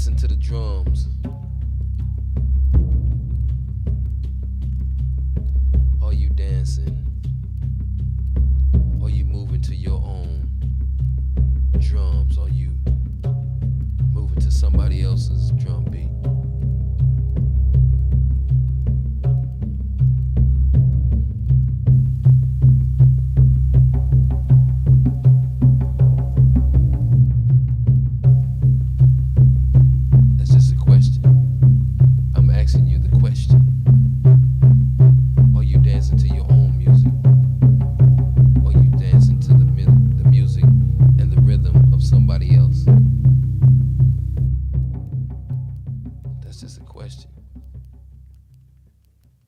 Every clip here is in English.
dancing to the drums? Are you dancing? Are you moving to your own drums? Are you moving to somebody else's drum beat? That's just a question. I'm asking you the question. Are you dancing to your own music? Or are you dancing to the music and the rhythm of somebody else? That's just a question.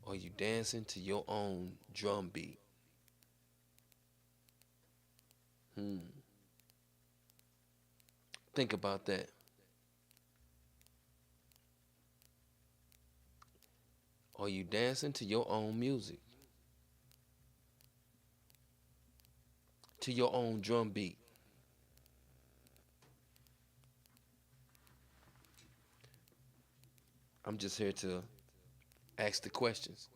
Are you dancing to your own drum beat? Hmm. Think about that. Are you dancing to your own music? To your own drum beat? I'm just here to ask the questions,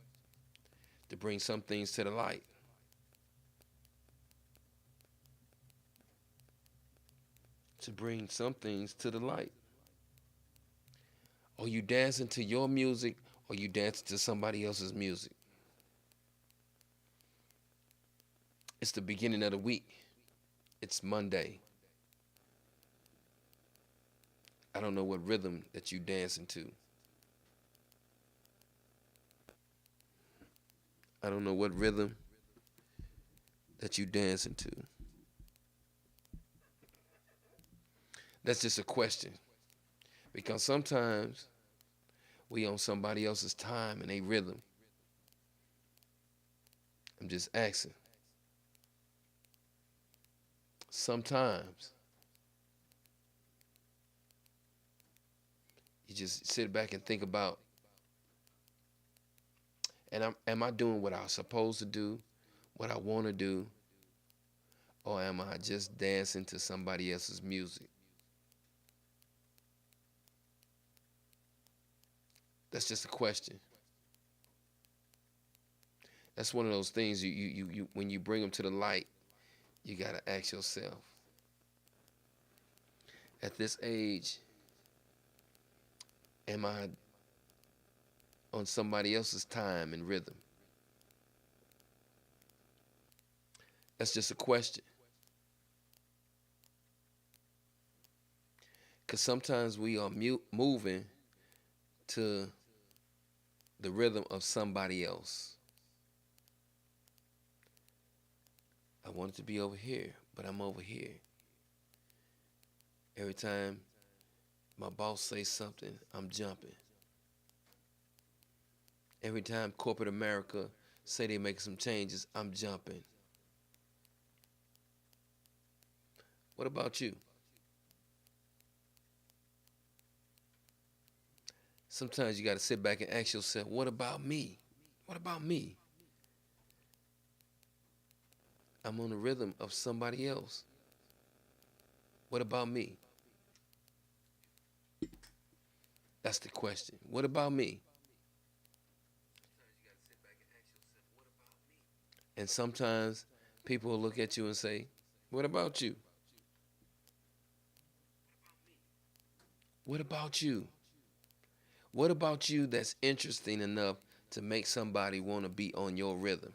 to bring some things to the light. To bring some things to the light. Are you dancing to your music or you dancing to somebody else's music? It's the beginning of the week. It's Monday. I don't know what rhythm that you dancing to. I don't know what rhythm that you dancing to. That's just a question. Because sometimes we on somebody else's time and they rhythm. I'm just asking. Sometimes you just sit back and think about, and am I doing what I'm supposed to do, what I want to do, or am I just dancing to somebody else's music? That's just a question. That's one of those things you when you bring them to the light, you gotta ask yourself. At this age, am I on somebody else's time and rhythm? That's just a question. Because sometimes we are moving to the rhythm of somebody else. I want it to be over here, but I'm over here. Every time my boss says something, I'm jumping. Every time corporate America say they make some changes, I'm jumping. What about you? Sometimes you got to sit back and ask yourself, what about me? What about me? I'm on the rhythm of somebody else. What about me? That's the question. What about me? And sometimes people will look at you and say, what about you? What about you? What about you that's interesting enough to make somebody want to be on your rhythm?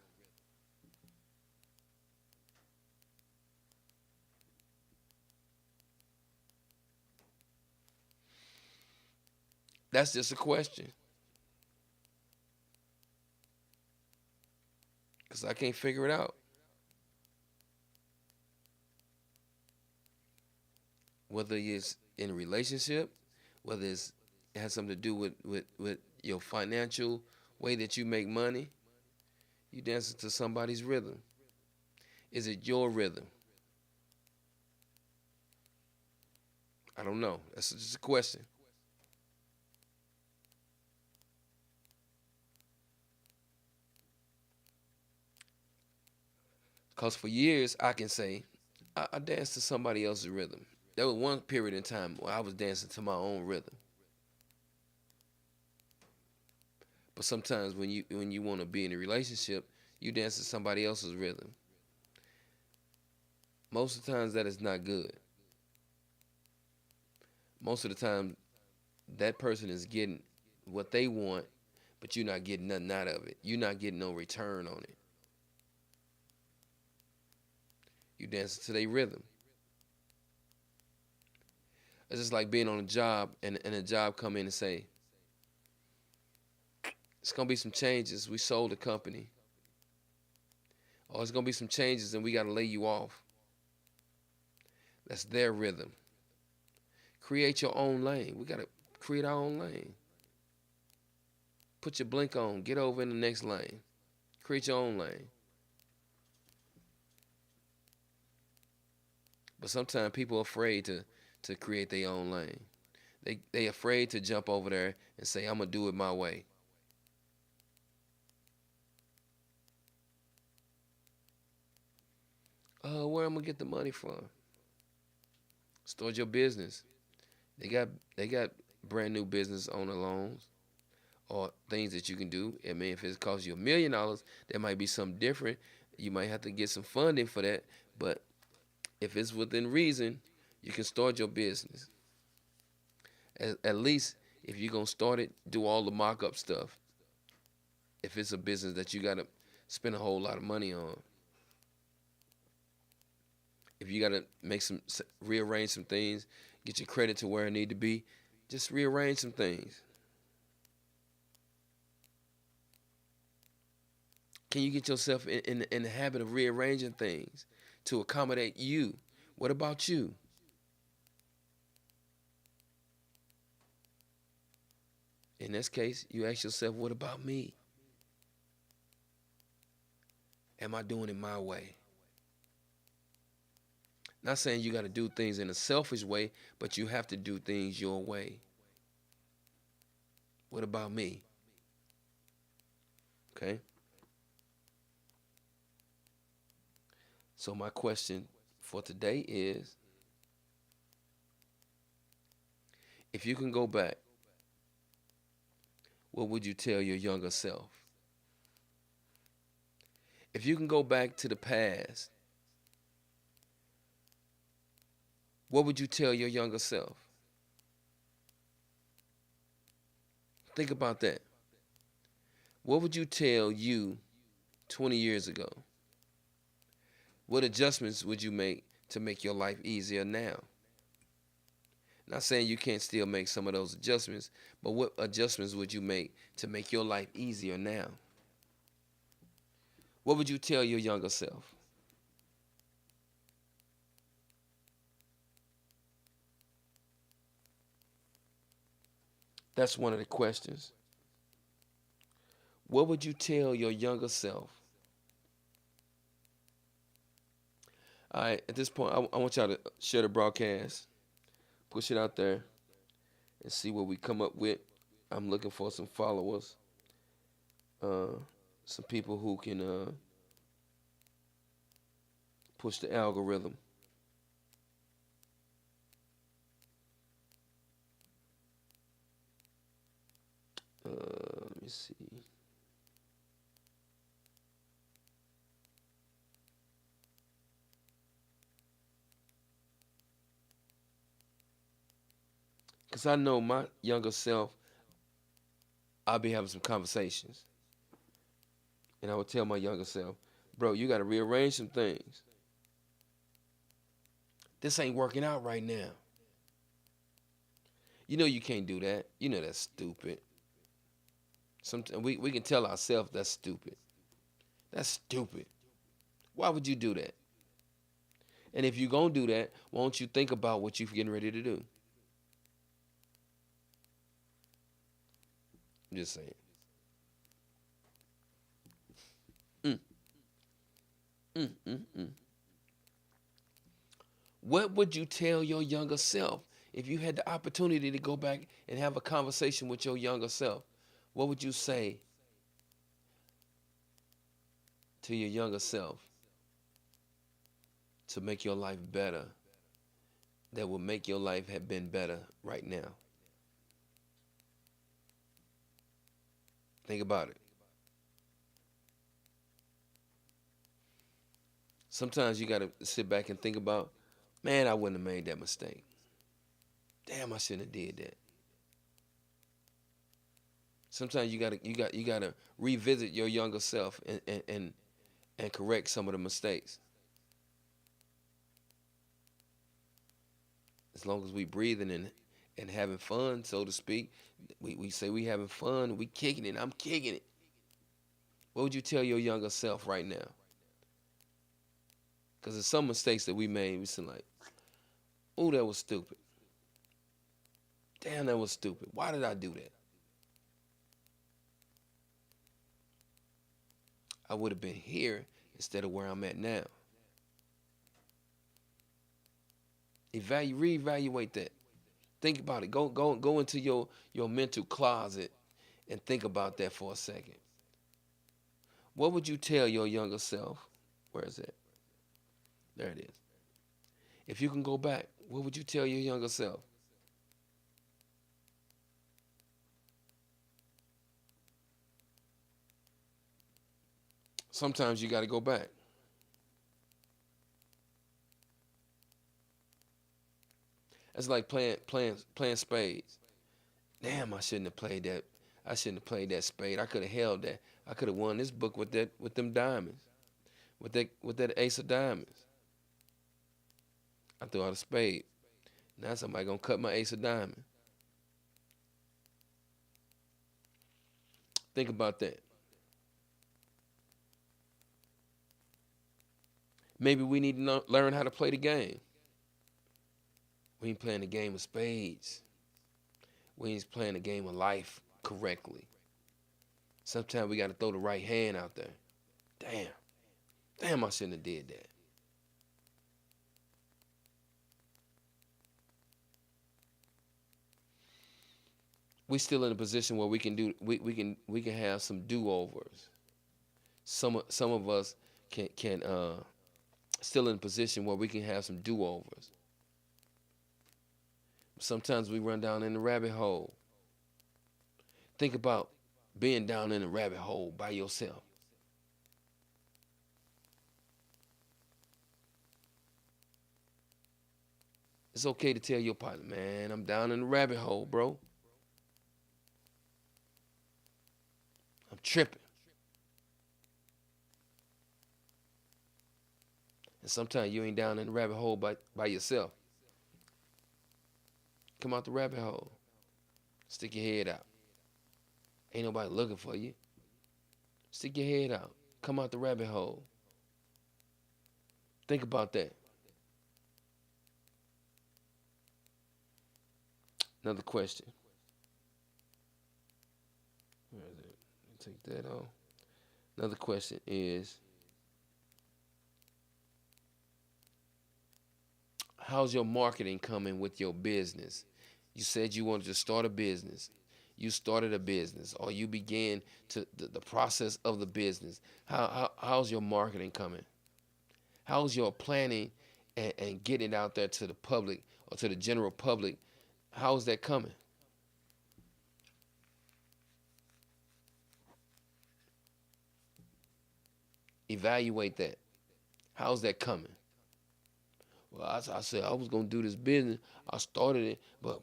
That's just a question. Because I can't figure it out. Whether it's in a relationship, whether it has something to do with your financial way that you make money, you dancing to somebody's rhythm. Is it your rhythm? I don't know. That's just a question. Because for years, I can say, I dance to somebody else's rhythm. There was one period in time where I was dancing to my own rhythm. But sometimes when you want to be in a relationship, you dance to somebody else's rhythm. Most of the times that is not good. Most of the time that person is getting what they want, but you're not getting nothing out of it. You're not getting no return on it. You dancing to their rhythm. It's just like being on a job and a job come in and say, it's gonna be some changes. We sold the company. Or it's gonna be some changes and we gotta lay you off. That's their rhythm. Create your own lane. We gotta create our own lane. Put your blink on. Get over in the next lane. Create your own lane. But sometimes people are afraid to create their own lane. They afraid to jump over there and say, I'm gonna do it my way. Where I'm gonna get the money from? Start your business. They got they got brand new business owner loans or things that you can do. I mean, if it costs you $1 million, there might be something different. You might have to get some funding for that. But if it's within reason, you can start your business. At least if you're gonna start it, do all the mock-up stuff. If it's a business that you gotta spend a whole lot of money on, if you gotta rearrange some things, get your credit to where it need to be, just rearrange some things. Can you get yourself in the habit of rearranging things to accommodate you? What about you? In this case, you ask yourself, what about me? Am I doing it my way? Not saying you got to do things in a selfish way, but you have to do things your way. What about me? Okay? So my question for today is, if you can go back, what would you tell your younger self? If you can go back to the past, what would you tell your younger self? Think about that. What would you tell you 20 years ago? What adjustments would you make to make your life easier now? Not saying you can't still make some of those adjustments, but what adjustments would you make to make your life easier now? What would you tell your younger self? That's one of the questions. What would you tell your younger self? All right, at this point, I want y'all to share the broadcast, push it out there, and see what we come up with. I'm looking for some followers, uh, some people who can push the algorithm. Let me see. Because I know my younger self, I'll be having some conversations. And I would tell my younger self, bro, you got to rearrange some things. This ain't working out right now. You know you can't do that. You know that's stupid. Sometimes we can tell ourselves that's stupid. That's stupid. Why would you do that? And if you're going to do that, why don't you think about what you're getting ready to do? I'm just saying. Mm, mm. What would you tell your younger self if you had the opportunity to go back and have a conversation with your younger self? What would you say to your younger self to make your life better that will make your life have been better right now? Think about it. Sometimes you got to sit back and think about, man, I wouldn't have made that mistake. Damn, I shouldn't have did that. Sometimes you gotta revisit your younger self and correct some of the mistakes. As long as we breathing and having fun, so to speak, we say we having fun, we kicking it. I'm kicking it. What would you tell your younger self right now? Because there's some mistakes that we made. We say like, oh, that was stupid. Damn, that was stupid. Why did I do that? I would have been here instead of where I'm at now. Reevaluate that. Think about it. Go into your mental closet and think about that for a second. What would you tell your younger self? Where is it? There it is. If you can go back, what would you tell your younger self? Sometimes you got to go back. It's like playing spades. Damn, I shouldn't have played that. I shouldn't have played that spade. I could have held that. I could have won this book with them diamonds. With that ace of diamonds. I threw out a spade. Now somebody gonna cut my ace of diamonds. Think about that. Maybe we need to learn how to play the game. We ain't playing the game of spades. We ain't playing the game of life correctly. Sometimes we got to throw the right hand out there. Damn. Damn, I shouldn't have did that. We still in a position where we can have some do-overs. Some of us can still in a position where we can have some do-overs. Sometimes we run down in the rabbit hole. Think about being down in the rabbit hole by yourself. It's okay to tell your partner, man, I'm down in the rabbit hole, bro. I'm tripping. And sometimes you ain't down in the rabbit hole by yourself. Come out the rabbit hole. Stick your head out. Ain't nobody looking for you. Stick your head out. Come out the rabbit hole. Think about that. Another question. Where is it? Take that off. Another question is, how's your marketing coming with your business? You said you wanted to start a business. You started a business, or you began to the process of the business. How's your marketing coming? How's your planning and getting it out there to the public or to the general public? How's that coming? Evaluate that. How's that coming? Well, I said I was gonna do this business. I started it, but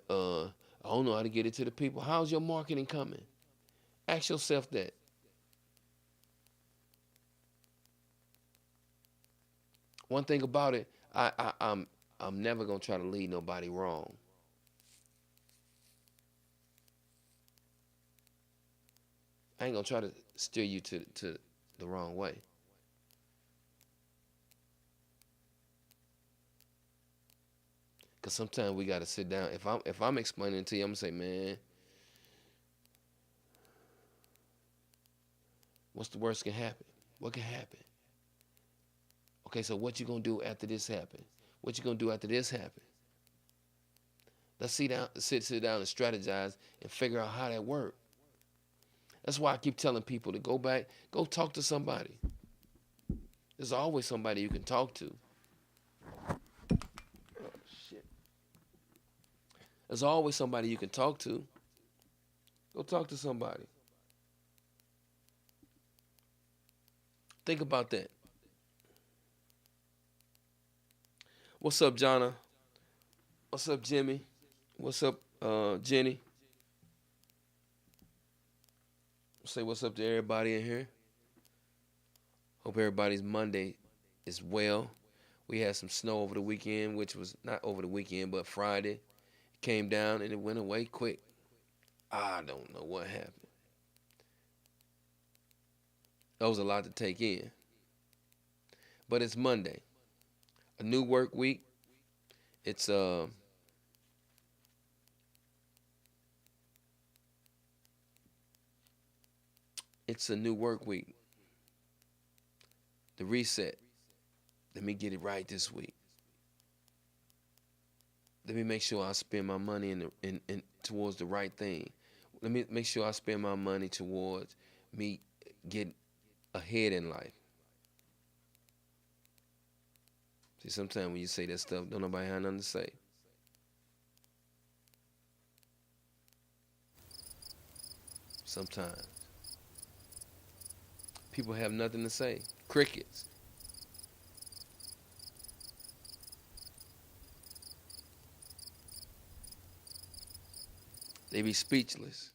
I don't know how to get it to the people. How's your marketing coming? Ask yourself that. One thing about it, I'm never gonna try to lead nobody wrong. I ain't gonna try to steer you to the wrong way. Cause sometimes we gotta sit down. If I'm explaining it to you, I'm gonna say, man, what's the worst can happen? What can happen? Okay, so what you gonna do after this happen? What you gonna do after this happen? Let's sit down and strategize and figure out how that works. That's why I keep telling people to go back, go talk to somebody. There's always somebody you can talk to. There's always somebody you can talk to. Go talk to somebody. Think about that. What's up, Jonna? What's up, Jimmy? What's up, Jenny? Say what's up to everybody in here. Hope everybody's Monday is well. We had some snow over the weekend, which was not over the weekend, but Friday. It came down and it went away quick. I don't know what happened. That was a lot to take in. But it's Monday. A new work week. It's it's a new work week. The reset. Let me get it right this week. Let me make sure I spend my money in towards the right thing. Let me make sure I spend my money towards me getting ahead in life. See, sometimes when you say that stuff, don't nobody have nothing to say. Sometimes people have nothing to say. Crickets. They be speechless.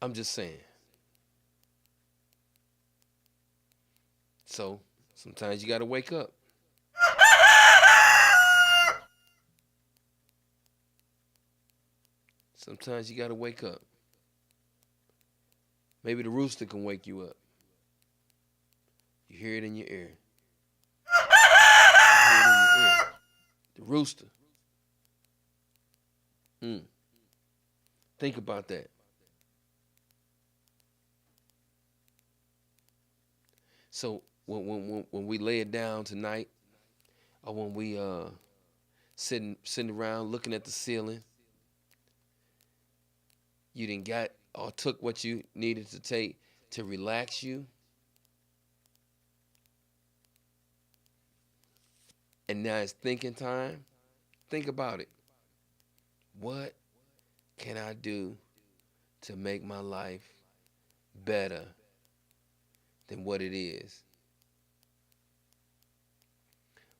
I'm just saying. So sometimes you gotta wake up. Sometimes you gotta wake up. Maybe the rooster can wake you up. You hear it in your ear. You hear it in your ear. The rooster. Think about that. So when we lay it down tonight, or when we sitting around looking at the ceiling, you didn't got or took what you needed to take to relax you, and now it's thinking time. Think about it. What can I do to make my life better than what it is?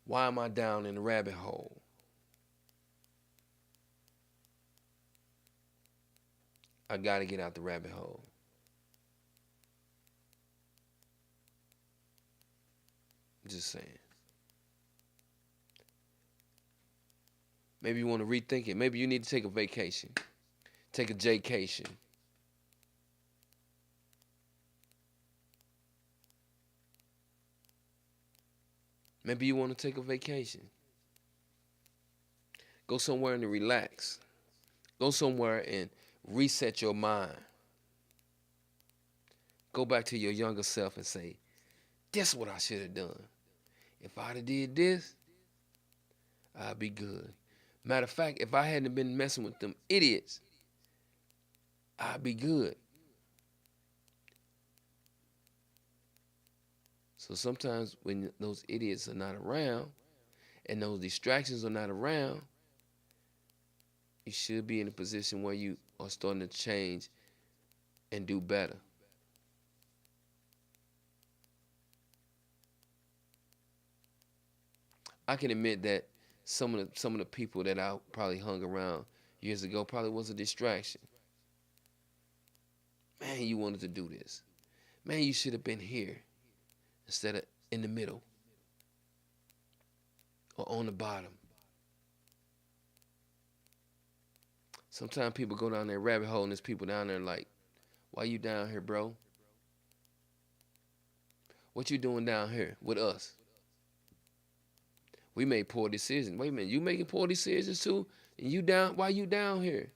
Why am I down in the rabbit hole? I gotta get out the rabbit hole. Just saying. Maybe you want to rethink it. Maybe you need to take a vacation. Take a Jaycation. Maybe you want to take a vacation. Go somewhere and relax. Go somewhere and reset your mind. Go back to your younger self and say, this is what I should have done. If I'd have did this, I'd be good. Matter of fact, if I hadn't been messing with them idiots, I'd be good. So sometimes when those idiots are not around and those distractions are not around, you should be in a position where you are starting to change and do better. I can admit that some of the people that I probably hung around years ago probably was a distraction. Man, you wanted to do this. Man, you should have been here instead of in the middle or on the bottom. Sometimes people go down there rabbit hole and there's people down there like, why you down here, bro? What you doing down here with us? We made poor decisions. Wait a minute, you making poor decisions too? And you down? Why you down here?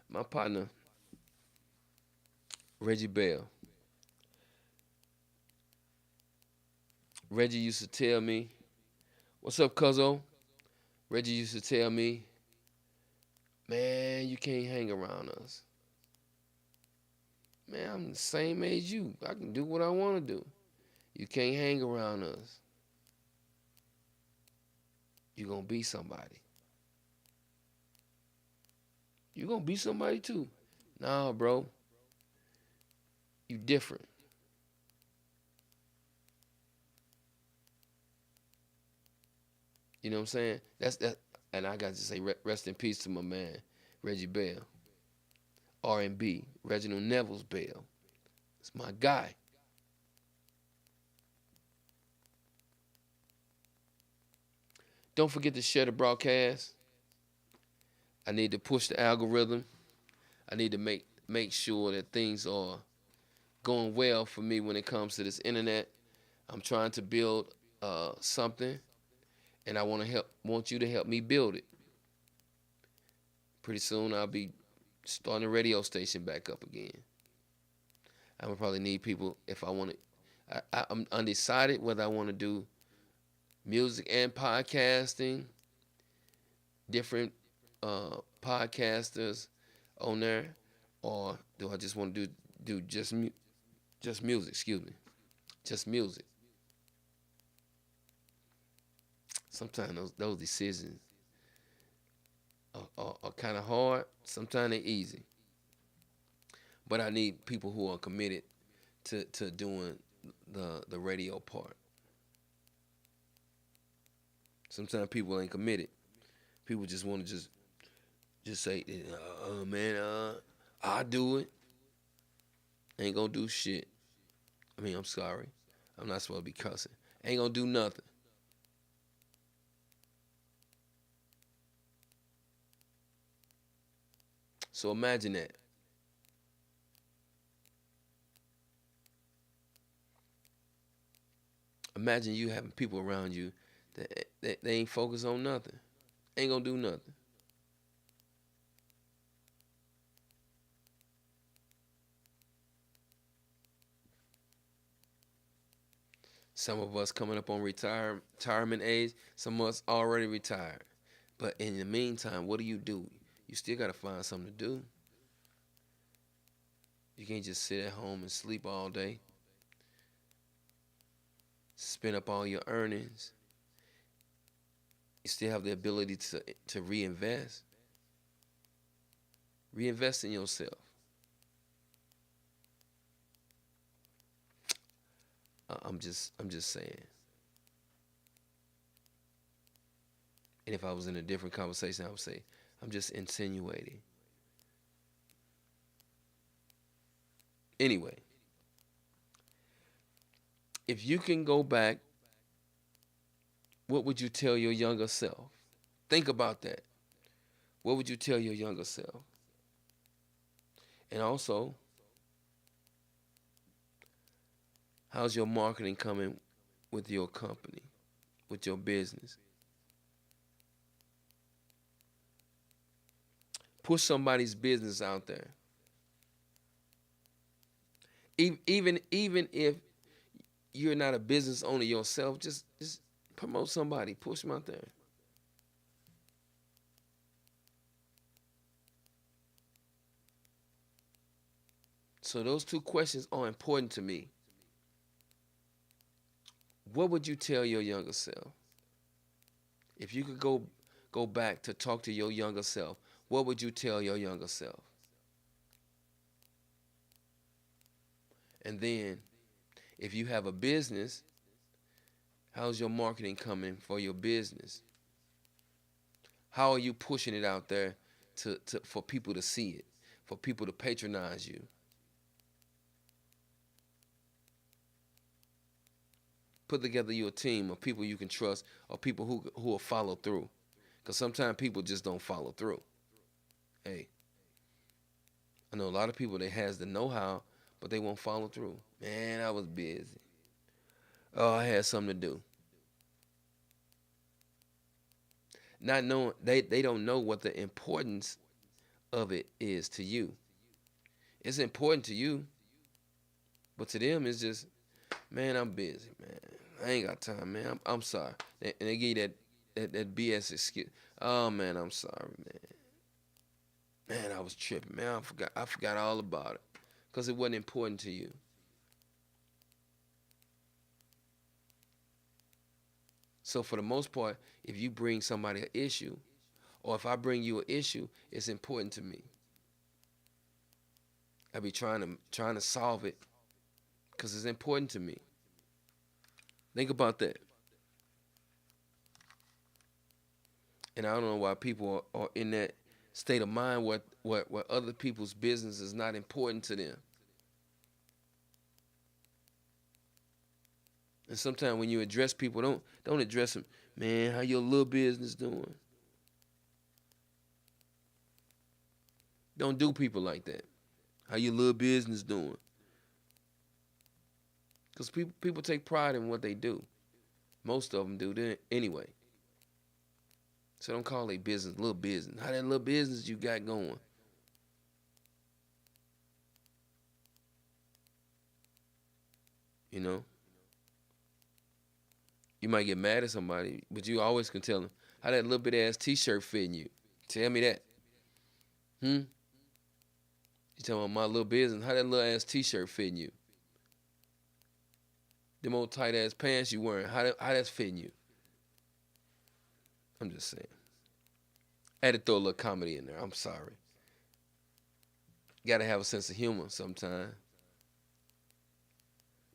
My partner, Reggie Bell. Reggie used to tell me, what's up, cuzzo? Reggie used to tell me, Man, you can't hang around us. Man, I'm the same age you. I can do what I want to do. You can't hang around us. You gonna be somebody. You gonna be somebody too. Nah, bro. You different. You know what I'm saying? That's that. And I got to say, rest in peace to my man, Reggie Bell, R&B, Reginald Neville's Bell. It's my guy. Don't forget to share the broadcast. I need to push the algorithm. I need to make sure that things are going well for me when it comes to this internet. I'm trying to build something, and I want you to help me build it. Pretty soon I'll be starting a radio station back up again. I'm gonna probably need people if I want to. I'm undecided whether I want to do music and podcasting, different podcasters on there, or do I just want to do just music? Excuse me, just music. Sometimes those decisions are kind of hard. Sometimes they're easy, but I need people who are committed to doing the radio part. Sometimes people ain't committed. People just want to just say, man, I do it. Ain't gonna do shit. I mean, I'm sorry. I'm not supposed to be cussing. Ain't gonna do nothing. So imagine that. Imagine you having people around you that they ain't focused on nothing. Ain't gonna do nothing. Some of us coming up on retirement age. Some of us already retired. But in the meantime, what do? You still gotta find something to do. You can't just sit at home and sleep all day. Spend up all your earnings. You still have the ability to reinvest. Reinvest in yourself. I'm just saying. And if I was in a different conversation, I would say, I'm just insinuating. Anyway, if you can go back, what would you tell your younger self? Think about that. What would you tell your younger self? And also, how's your marketing coming with your company, with your business? Push somebody's business out there. Even if you're not a business owner yourself, just promote somebody, push them out there. So those two questions are important to me. What would you tell your younger self? If you could go back to talk to your younger self, what would you tell your younger self? And then if you have a business, how's your marketing coming for your business? How are you pushing it out there for people to see it, for people to patronize you? Put together your team of people you can trust or people who will follow through. Because sometimes people just don't follow through. Hey, I know a lot of people that has the know-how, but they won't follow through. Man, I was busy. Oh, I had something to do. Not knowing they don't know what the importance of it is to you. It's important to you, but to them it's just, man, I'm busy, man. I ain't got time, man. I'm sorry. And they give you that BS excuse. Oh man, I'm sorry, man. I was tripping, man. I forgot all about it because it wasn't important to you. So for the most part, if you bring somebody an issue, or if I bring you an issue, it's important to me. I be trying to solve it because it's important to me. Think about that. And I don't know why people are in that state of mind where other people's business is not important to them. And sometimes when you address people, don't address them, man. How your little business doing? Don't do people like that. How your little business doing? Because people take pride in what they do. Most of them do anyway. So don't call a business little business. How that little business you got going? You know, you might get mad at somebody, but you always can tell them how that little bit ass T-shirt fitting you. Tell me that. Hmm. You talking about my little business? How that little ass T-shirt fitting you? Them old tight ass pants you wearing? How that's fitting you? I'm just saying. I had to throw a little comedy in there. I'm sorry. You gotta have a sense of humor sometimes.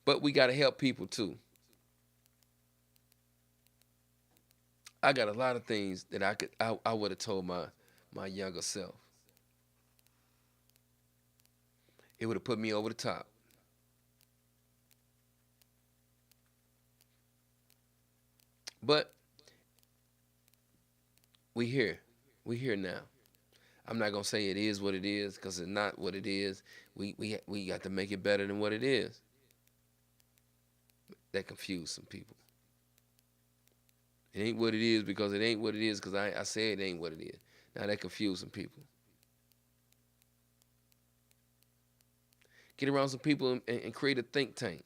But we gotta help people too. I got a lot of things that I would have told my younger self. It would have put me over the top. But we here. We here now. I'm not gonna say it is what it is because it's not what it is. We got to make it better than what it is. That confused some people. It ain't what it is because it ain't what it is because I said it ain't what it is. Now that confused some people. Get around some people and create a think tank.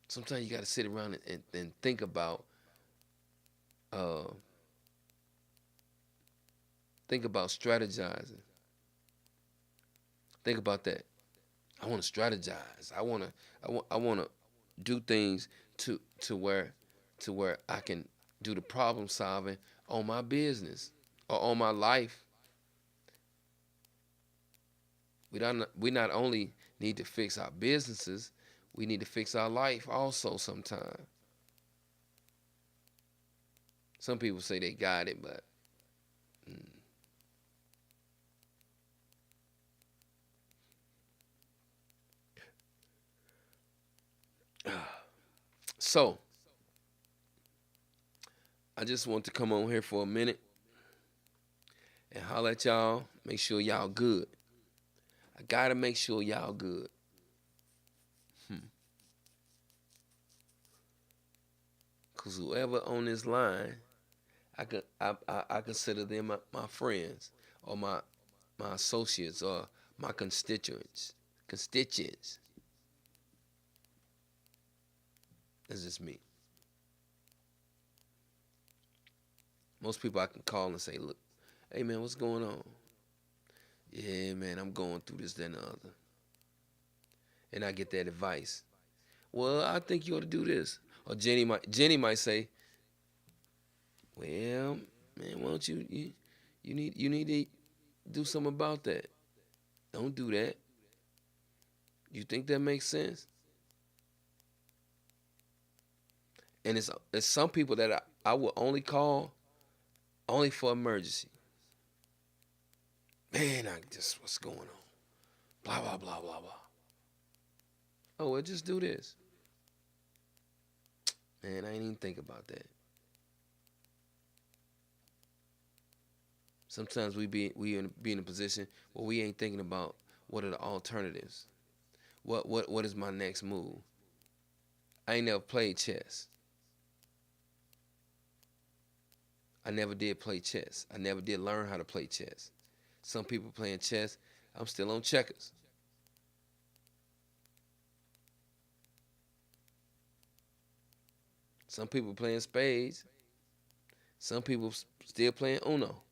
Sometimes you got to sit around and uh, think about strategizing. Think about that. I want to strategize. I want to do things to where I can do the problem solving on my business or on my life. We not only need to fix our businesses, we need to fix our life also sometime. Some people say they got it, but so I just want to come on here for a minute and holler at y'all. Make sure y'all good. I gotta make sure y'all good. Cause whoever on this line, I consider them my friends or my associates or my constituents. Constituents. That's just me. Most people I can call and say, look, hey man, what's going on? Yeah, man, I'm going through this, that, and the other. And I get that advice. Well, I think you ought to do this. Or Jenny might say, well, man, why don't you need to do something about that. Don't do that. You think that makes sense? And it's some people that I will only call only for emergency. Man, what's going on? Blah blah blah blah blah. Oh, well, just do this. Man, I ain't even think about that. Sometimes we in a position where we ain't thinking about what are the alternatives. What is my next move? I ain't never played chess. I never did play chess. I never did learn how to play chess. Some people playing chess. I'm still on checkers. Some people playing spades. Some people still playing Uno.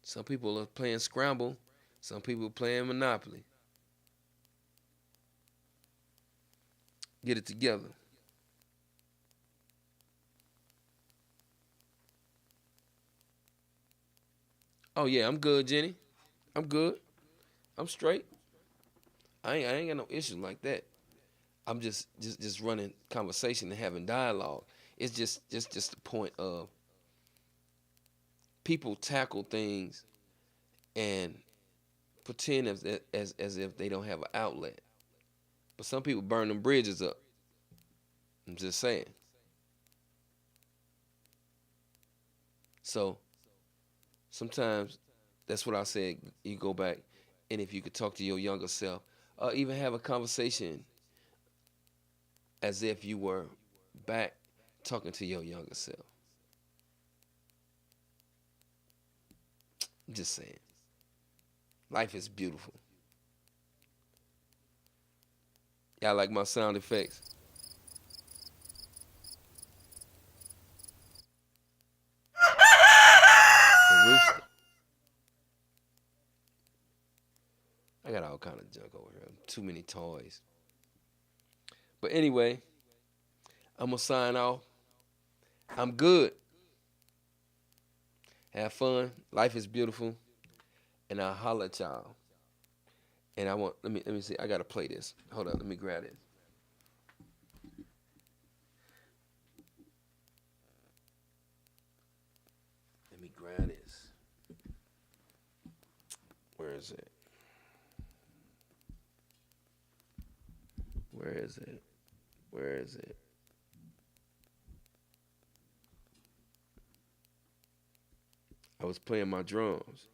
Some people are playing Scramble. Some people are playing Monopoly. Get it together. Oh yeah, I'm good, Jenny. I'm good. I'm straight. I ain't got no issues like that. I'm just running conversation and having dialogue. It's just the point of people tackle things and pretend as if they don't have an outlet. But some people burn them bridges up. I'm just saying. So sometimes that's what I said. You go back, and if you could talk to your younger self, or even have a conversation as if you were back talking to your younger self. I'm just saying. Life is beautiful. Y'all like my sound effects? The rooster. I got all kind of junk over here. Too many toys. But anyway, I'm gonna sign off. I'm good. Have fun. Life is beautiful. And I'll holler at y'all. And I want let me see. I gotta play this. Hold on, let me grab it. Let me grab this. Where is it? Where is it? Where is it? I was playing my drums.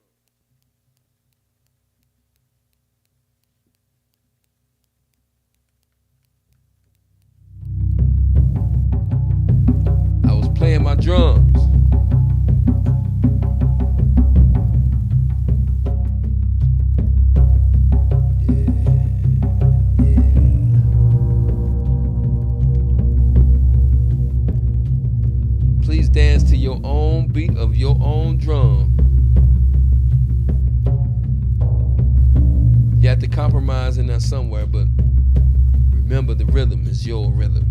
I was playing my drums. Please dance to your own beat of your own drum. You have to compromise in there somewhere, but remember the rhythm is your rhythm.